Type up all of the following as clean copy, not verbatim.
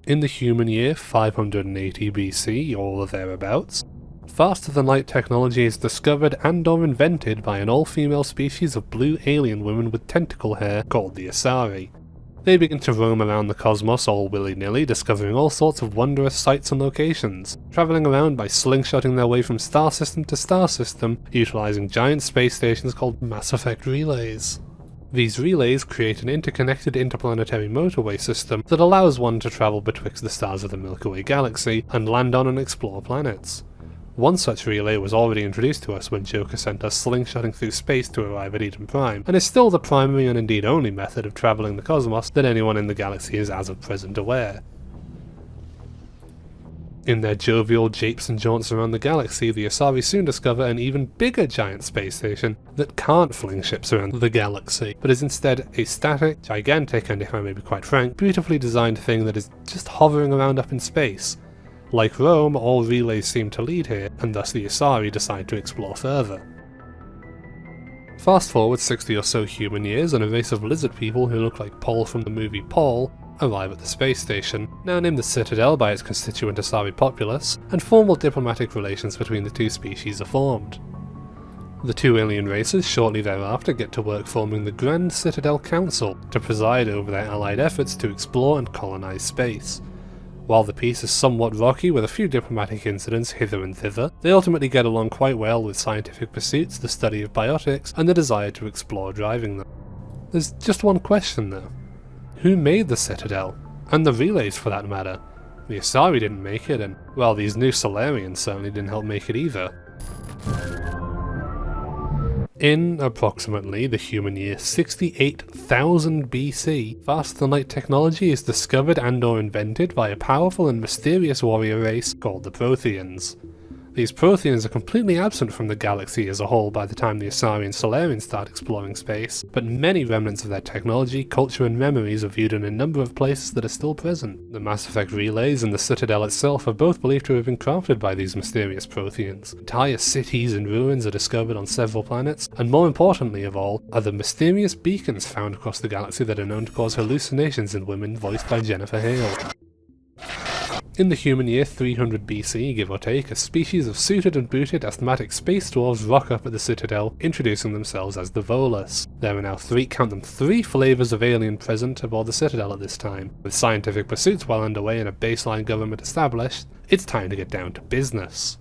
In the human year 580 BC, or thereabouts, faster-than-light technology is discovered and or invented by an all-female species of blue alien women with tentacle hair called the Asari. They begin to roam around the cosmos all willy-nilly, discovering all sorts of wondrous sights and locations, travelling around by slingshotting their way from star system to star system, utilising giant space stations called Mass Effect relays. These relays create an interconnected interplanetary motorway system that allows one to travel betwixt the stars of the Milky Way galaxy and land on and explore planets. One such relay was already introduced to us when Joker sent us slingshotting through space to arrive at Eden Prime, and is still the primary and indeed only method of travelling the cosmos that anyone in the galaxy is as of present aware. In their jovial japes and jaunts around the galaxy, the Asari soon discover an even bigger giant space station that can't fling ships around the galaxy, but is instead a static, gigantic, and if I may be quite frank, beautifully designed thing that is just hovering around up in space. Like Rome, all relays seem to lead here, and thus the Asari decide to explore further. Fast forward 60 or so human years, and a race of lizard people who look like Paul from the movie Paul arrive at the space station, now named the Citadel by its constituent Asari populace, and formal diplomatic relations between the two species are formed. The two alien races shortly thereafter get to work forming the Grand Citadel Council to preside over their allied efforts to explore and colonize space. While the peace is somewhat rocky with a few diplomatic incidents hither and thither, they ultimately get along quite well with scientific pursuits, the study of biotics, and the desire to explore driving them. There's just one question though. Who made the Citadel? And the relays for that matter? The Asari didn't make it, and, well, these new Solarians certainly didn't help make it either. In approximately the human year 68,000 BC, faster-than-light technology is discovered and or invented by a powerful and mysterious warrior race called the Protheans. These Protheans are completely absent from the galaxy as a whole by the time the Asari and Solarians start exploring space, but many remnants of their technology, culture and memories are viewed in a number of places that are still present. The Mass Effect relays and the Citadel itself are both believed to have been crafted by these mysterious Protheans. Entire cities and ruins are discovered on several planets, and more importantly of all, are the mysterious beacons found across the galaxy that are known to cause hallucinations in women voiced by Jennifer Hale. In the human year 300 BC, give or take, a species of suited and booted asthmatic space dwarves rock up at the Citadel, introducing themselves as the Volus. There are now three flavours of alien present aboard the Citadel at this time. With scientific pursuits well underway and a baseline government established, it's time to get down to business.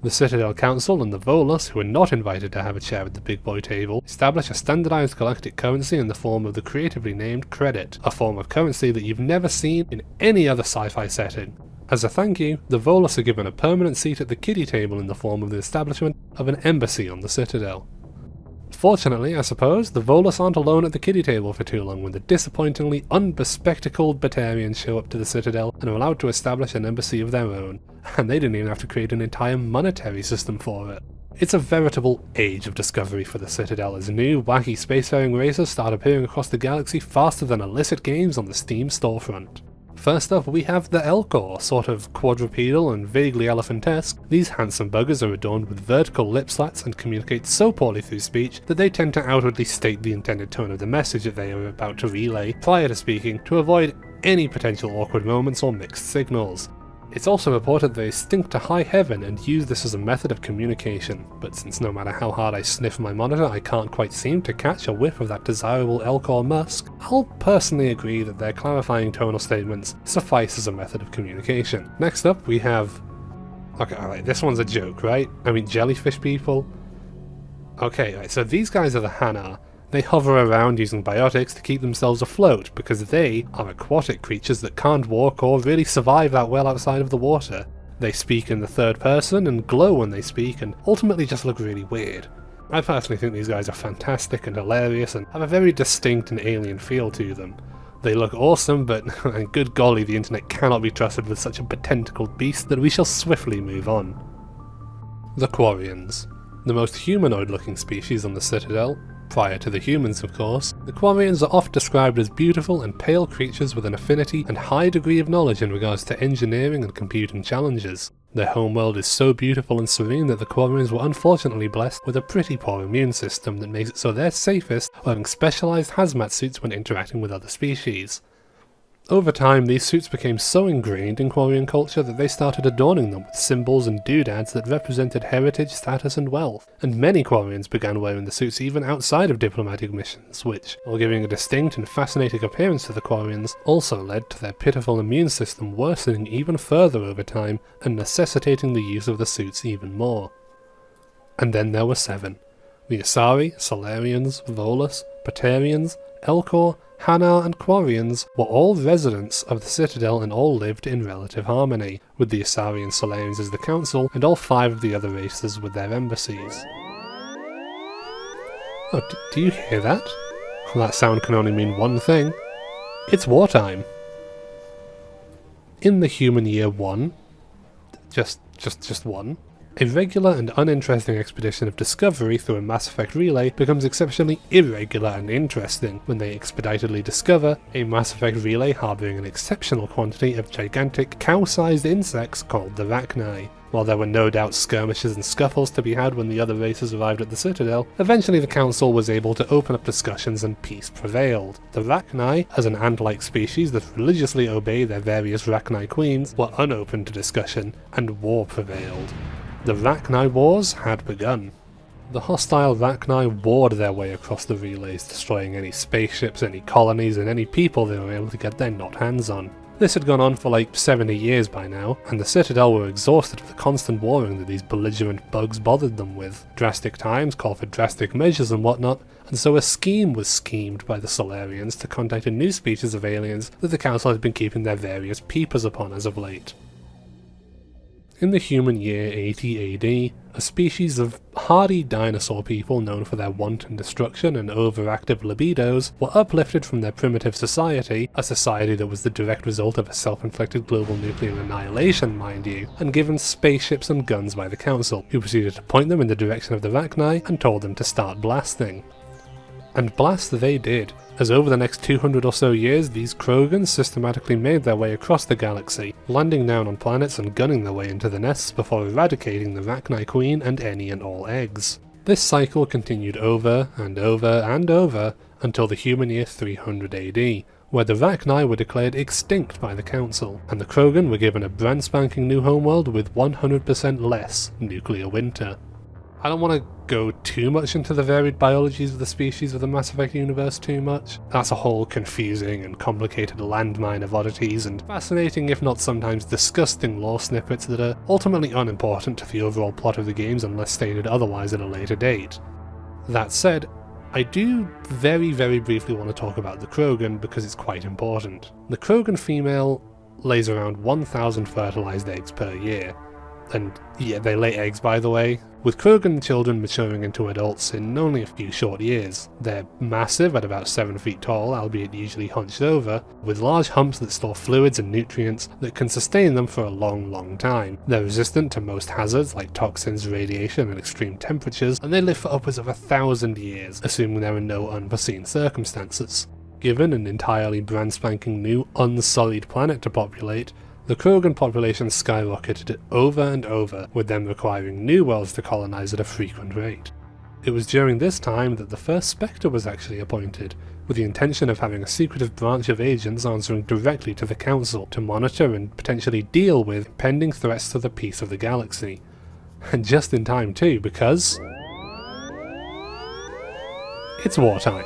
The Citadel Council and the Volus, who are not invited to have a chair at the big boy table, establish a standardized galactic currency in the form of the creatively named credit, a form of currency that you've never seen in any other sci-fi setting. As a thank you, the Volus are given a permanent seat at the kiddie table in the form of the establishment of an embassy on the Citadel. Fortunately, I suppose, the Volus aren't alone at the kiddie table for too long when the disappointingly unbespectacled Batarians show up to the Citadel and are allowed to establish an embassy of their own, and they didn't even have to create an entire monetary system for it. It's a veritable age of discovery for the Citadel as new, wacky spacefaring races start appearing across the galaxy faster than illicit games on the Steam storefront. First up, we have the Elcor, sort of quadrupedal and vaguely elephantesque. These handsome buggers are adorned with vertical lip slats and communicate so poorly through speech that they tend to outwardly state the intended tone of the message that they are about to relay prior to speaking to avoid any potential awkward moments or mixed signals. It's also reported they stink to high heaven and use this as a method of communication, but since no matter how hard I sniff my monitor I can't quite seem to catch a whiff of that desirable Elcor musk, I'll personally agree that their clarifying tonal statements suffice as a method of communication. Next up we have... okay, alright, this one's a joke, right? I mean, jellyfish people? Okay, right, so these guys are the Hanar. They hover around using biotics to keep themselves afloat because they are aquatic creatures that can't walk or really survive that well outside of the water. They speak in the third person and glow when they speak and ultimately just look really weird. I personally think these guys are fantastic and hilarious and have a very distinct and alien feel to them. They look awesome, but and good golly, the internet cannot be trusted with such a potentacled beast that we shall swiftly move on. The Quarians. The most humanoid looking species on the Citadel. Prior to the humans, of course, the Quarians are oft described as beautiful and pale creatures with an affinity and high degree of knowledge in regards to engineering and computing challenges. Their homeworld is so beautiful and serene that the Quarians were unfortunately blessed with a pretty poor immune system that makes it so they're safest wearing specialised hazmat suits when interacting with other species. Over time, these suits became so ingrained in Quarian culture that they started adorning them with symbols and doodads that represented heritage, status, and wealth, and many Quarians began wearing the suits even outside of diplomatic missions, which, while giving a distinct and fascinating appearance to the Quarians, also led to their pitiful immune system worsening even further over time and necessitating the use of the suits even more. And then there were 7. The Asari, Solarians, Volus, Patarians, Elcor, Hanar and Quarians were all residents of the Citadel and all lived in relative harmony, with the Asari and Solarians as the council and all 5 of the other races with their embassies. Oh, do you hear that? Well, that sound can only mean one thing. It's wartime. In the human year 1, just 1, a regular and uninteresting expedition of discovery through a Mass Effect relay becomes exceptionally irregular and interesting when they expeditedly discover a Mass Effect relay harbouring an exceptional quantity of gigantic cow-sized insects called the Rachni. While there were no doubt skirmishes and scuffles to be had when the other races arrived at the Citadel, eventually the Council was able to open up discussions and peace prevailed. The Rachni, as an ant-like species that religiously obey their various Rachni queens, were unopen to discussion, and war prevailed. The Rachni Wars had begun. The hostile Rachni warred their way across the relays, destroying any spaceships, any colonies, and any people they were able to get their not hands on. This had gone on for like 70 years by now, and the Citadel were exhausted of the constant warring that these belligerent bugs bothered them with. Drastic times called for drastic measures and whatnot, and so a scheme was schemed by the Solarians to contact a new species of aliens that the Council had been keeping their various peepers upon as of late. In the human year 80 AD, a species of hardy dinosaur people known for their wanton destruction and overactive libidos were uplifted from their primitive society, a society that was the direct result of a self-inflicted global nuclear annihilation, mind you, and given spaceships and guns by the Council, who proceeded to point them in the direction of the Rachni and told them to start blasting. And blast they did, as over the next 200 or so years these Krogans systematically made their way across the galaxy, landing down on planets and gunning their way into the nests before eradicating the Rachni Queen and any and all eggs. This cycle continued over and over and over until the human year 300 AD, where the Rachni were declared extinct by the Council, and the Krogan were given a brand spanking new homeworld with 100% less nuclear winter. I don't want to go too much into the varied biologies of the species of the Mass Effect universe too much. That's a whole confusing and complicated landmine of oddities and fascinating if not sometimes disgusting lore snippets that are ultimately unimportant to the overall plot of the games unless stated otherwise at a later date. That said, I do very briefly want to talk about the Krogan because it's quite important. The Krogan female lays around 1,000 fertilized eggs per year. And yeah, they lay eggs by the way, with Krogan children maturing into adults in only a few short years. They're massive at about 7 feet tall, albeit usually hunched over, with large humps that store fluids and nutrients that can sustain them for a long time. They're resistant to most hazards like toxins, radiation and extreme temperatures, and they live for upwards of 1,000 years, assuming there are no unforeseen circumstances. Given an entirely brand spanking new, unsullied planet to populate, the Krogan population skyrocketed over and over, with them requiring new worlds to colonize at a frequent rate. It was during this time that the first Spectre was actually appointed, with the intention of having a secretive branch of agents answering directly to the Council to monitor and potentially deal with impending threats to the peace of the galaxy. And just in time too, because it's wartime.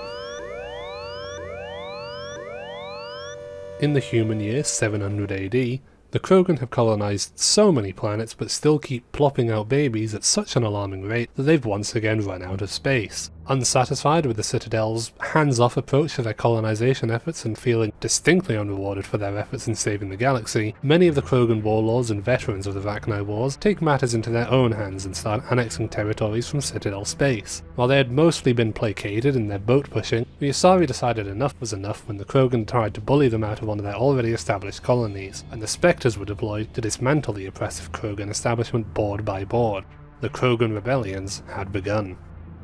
In the human year 700 AD, the Krogan have colonized so many planets but still keep plopping out babies at such an alarming rate that they've once again run out of space. Unsatisfied with the Citadel's hands-off approach to their colonization efforts and feeling distinctly unrewarded for their efforts in saving the galaxy, many of the Krogan warlords and veterans of the Rachni Wars take matters into their own hands and start annexing territories from Citadel space. While they had mostly been placated in their boat pushing, the Asari decided enough was enough when the Krogan tried to bully them out of one of their already established colonies, and the Spectres were deployed to dismantle the oppressive Krogan establishment board by board. The Krogan rebellions had begun.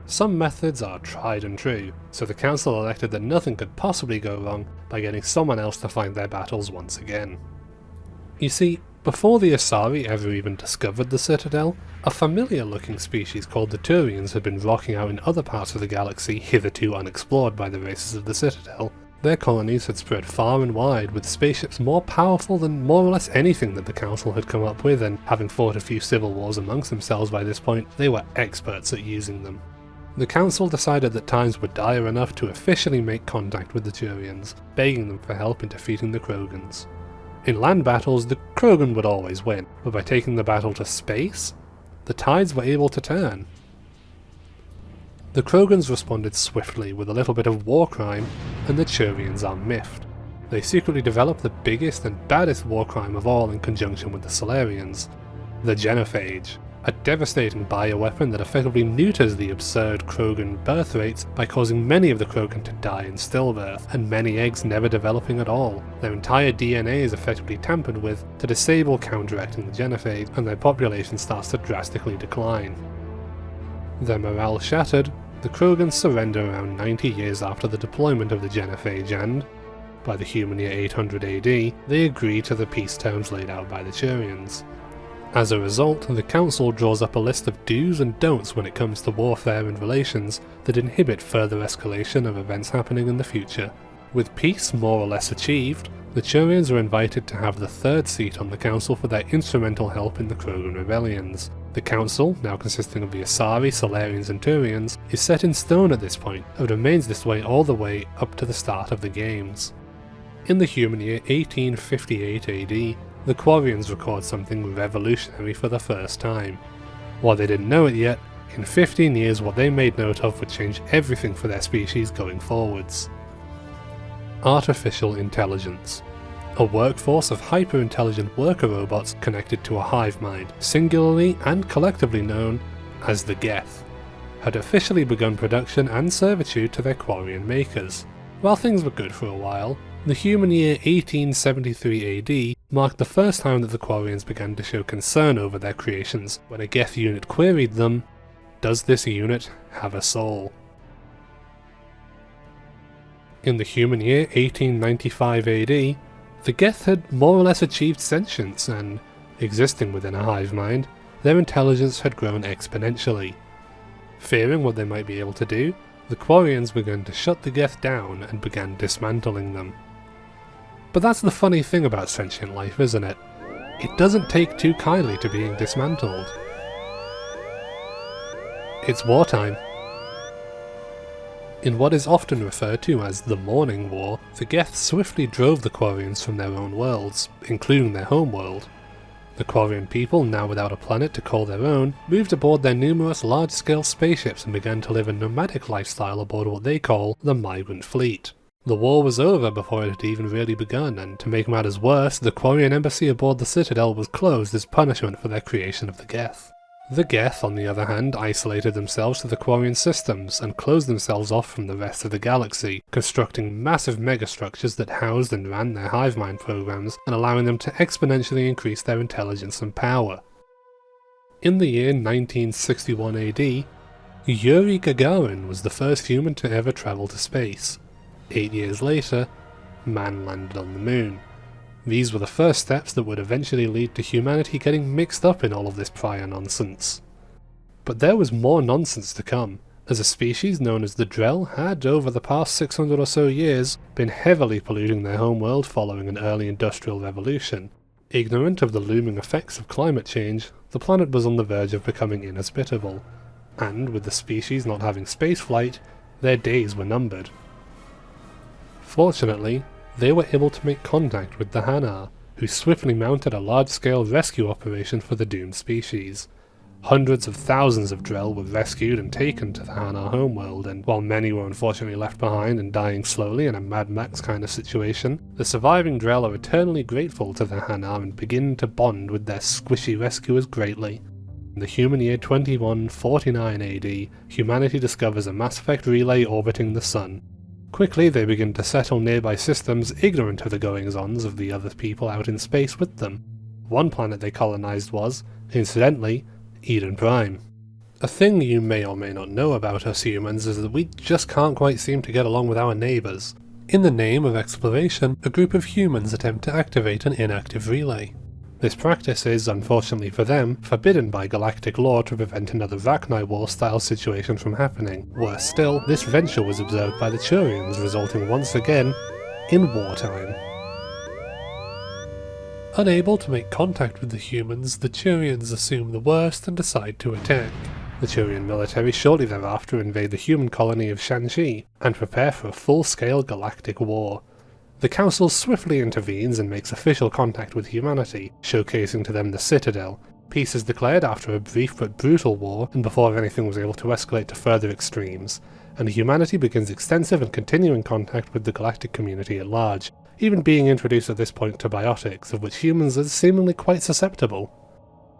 Some methods are tried and true, so the Council elected that nothing could possibly go wrong by getting someone else to fight their battles once again. You see, before the Asari ever even discovered the Citadel, a familiar-looking species called the Turians had been rocking out in other parts of the galaxy hitherto unexplored by the races of the Citadel. Their colonies had spread far and wide, with spaceships more powerful than more or less anything that the Council had come up with, and having fought a few civil wars amongst themselves by this point, they were experts at using them. The Council decided that times were dire enough to officially make contact with the Turians, begging them for help in defeating the Krogans. In land battles, the Krogan would always win, but by taking the battle to space, the tides were able to turn. The Krogans responded swiftly with a little bit of war crime, and the Turians are miffed. They secretly developed the biggest and baddest war crime of all in conjunction with the Solarians, the genophage, a devastating bioweapon that effectively neuters the absurd Krogan birth rates by causing many of the Krogan to die in stillbirth, and many eggs never developing at all. Their entire DNA is effectively tampered with to disable counteracting the genophage, and their population starts to drastically decline. Their morale shattered, the Krogans surrender around 90 years after the deployment of the genophage, and, by the human year 800 AD, they agree to the peace terms laid out by the Turians. As a result, the Council draws up a list of do's and don'ts when it comes to warfare and relations that inhibit further escalation of events happening in the future. With peace more or less achieved, the Turians are invited to have the third seat on the Council for their instrumental help in the Krogan rebellions. The Council, now consisting of the Asari, Solarians and Turians, is set in stone at this point, and remains this way all the way up to the start of the games. In the human year 1858 AD, the Quarians record something revolutionary for the first time. While they didn't know it yet, in 15 years what they made note of would change everything for their species going forwards. Artificial intelligence. A workforce of hyper-intelligent worker robots connected to a hive mind, singularly and collectively known as the Geth, had officially begun production and servitude to their Quarian makers. While things were good for a while, the human year 1873 AD marked the first time that the Quarians began to show concern over their creations when a Geth unit queried them, "Does this unit have a soul?" In the human year 1895 AD, the Geth had more or less achieved sentience, and, existing within a hive mind, their intelligence had grown exponentially. Fearing what they might be able to do, the Quarians began to shut the Geth down and began dismantling them. But that's the funny thing about sentient life, isn't it? It doesn't take too kindly to being dismantled. It's wartime. In what is often referred to as the Morning War, the Geth swiftly drove the Quarians from their own worlds, including their home world. The Quarian people, now without a planet to call their own, moved aboard their numerous large-scale spaceships and began to live a nomadic lifestyle aboard what they call the Migrant Fleet. The war was over before it had even really begun, and to make matters worse, the Quarian embassy aboard the Citadel was closed as punishment for their creation of the Geth. The Geth, on the other hand, isolated themselves to the Quarian systems and closed themselves off from the rest of the galaxy, constructing massive megastructures that housed and ran their hive mind programs and allowing them to exponentially increase their intelligence and power. In the year 1961 AD, Yuri Gagarin was the first human to ever travel to space. 8 years later, man landed on the moon. These were the first steps that would eventually lead to humanity getting mixed up in all of this prior nonsense. But there was more nonsense to come, as a species known as the Drell had, over the past 600 or so years, been heavily polluting their homeworld following an early industrial revolution. Ignorant of the looming effects of climate change, the planet was on the verge of becoming inhospitable, and with the species not having spaceflight, their days were numbered. Fortunately, they were able to make contact with the Hanar, who swiftly mounted a large-scale rescue operation for the doomed species. Hundreds of thousands of Drell were rescued and taken to the Hanar homeworld, and while many were unfortunately left behind and dying slowly in a Mad Max kind of situation, the surviving Drell are eternally grateful to the Hanar and begin to bond with their squishy rescuers greatly. In the human year 2149 AD, humanity discovers a Mass Effect relay orbiting the Sun. Quickly they begin to settle nearby systems ignorant of the goings-ons of the other people out in space with them. One planet they colonized was, incidentally, Eden Prime. A thing you may or may not know about us humans is that we just can't quite seem to get along with our neighbours. In the name of exploration, a group of humans attempt to activate an inactive relay. This practice is, unfortunately for them, forbidden by galactic law to prevent another Rachni War-style situation from happening. Worse still, this venture was observed by the Turians, resulting once again in wartime. Unable to make contact with the humans, the Turians assume the worst and decide to attack. The Turian military shortly thereafter invade the human colony of Shanxi and prepare for a full-scale galactic war. The Council swiftly intervenes and makes official contact with humanity, showcasing to them the Citadel. Peace is declared after a brief but brutal war, and before anything was able to escalate to further extremes, and humanity begins extensive and continuing contact with the galactic community at large, even being introduced at this point to biotics, of which humans are seemingly quite susceptible.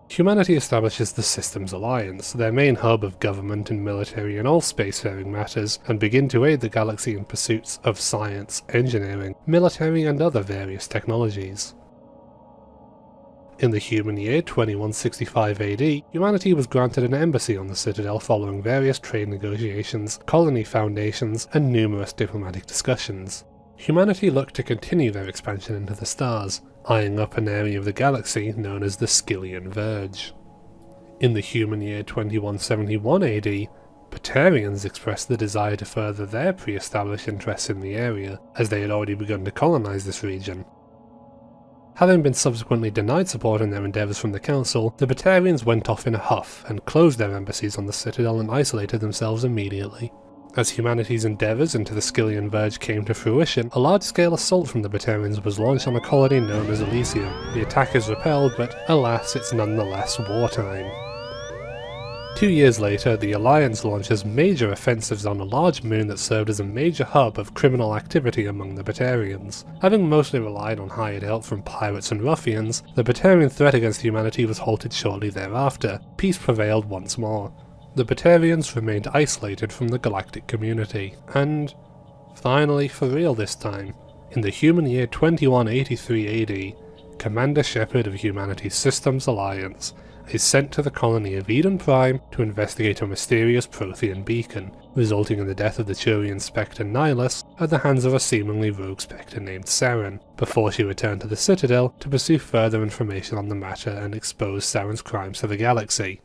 Humanity establishes the Systems Alliance, their main hub of government and military and all spacefaring matters, and begin to aid the galaxy in pursuits of science, engineering, military and other various technologies. In the human year 2165 AD, humanity was granted an embassy on the Citadel following various trade negotiations, colony foundations, and numerous diplomatic discussions. Humanity looked to continue their expansion into the stars, eyeing up an area of the galaxy known as the Skyllian Verge. In the human year 2171 AD, Batarians expressed the desire to further their pre-established interests in the area, as they had already begun to colonize this region. Having been subsequently denied support in their endeavours from the Council, the Batarians went off in a huff and closed their embassies on the Citadel and isolated themselves immediately. As humanity's endeavours into the Skyllian Verge came to fruition, a large-scale assault from the Batarians was launched on a colony known as Elysium. The attack is repelled, but alas, it's nonetheless wartime. 2 years later, the Alliance launches major offensives on a large moon that served as a major hub of criminal activity among the Batarians. Having mostly relied on hired help from pirates and ruffians, the Batarian threat against humanity was halted shortly thereafter. Peace prevailed once more. The Batarians remained isolated from the galactic community, and finally, for real this time, in the human year 2183 AD, Commander Shepard of humanity's Systems Alliance is sent to the colony of Eden Prime to investigate a mysterious Prothean beacon, resulting in the death of the Turian Spectre Nihilus at the hands of a seemingly rogue Spectre named Saren, before she returned to the Citadel to pursue further information on the matter and expose Saren's crimes to the galaxy.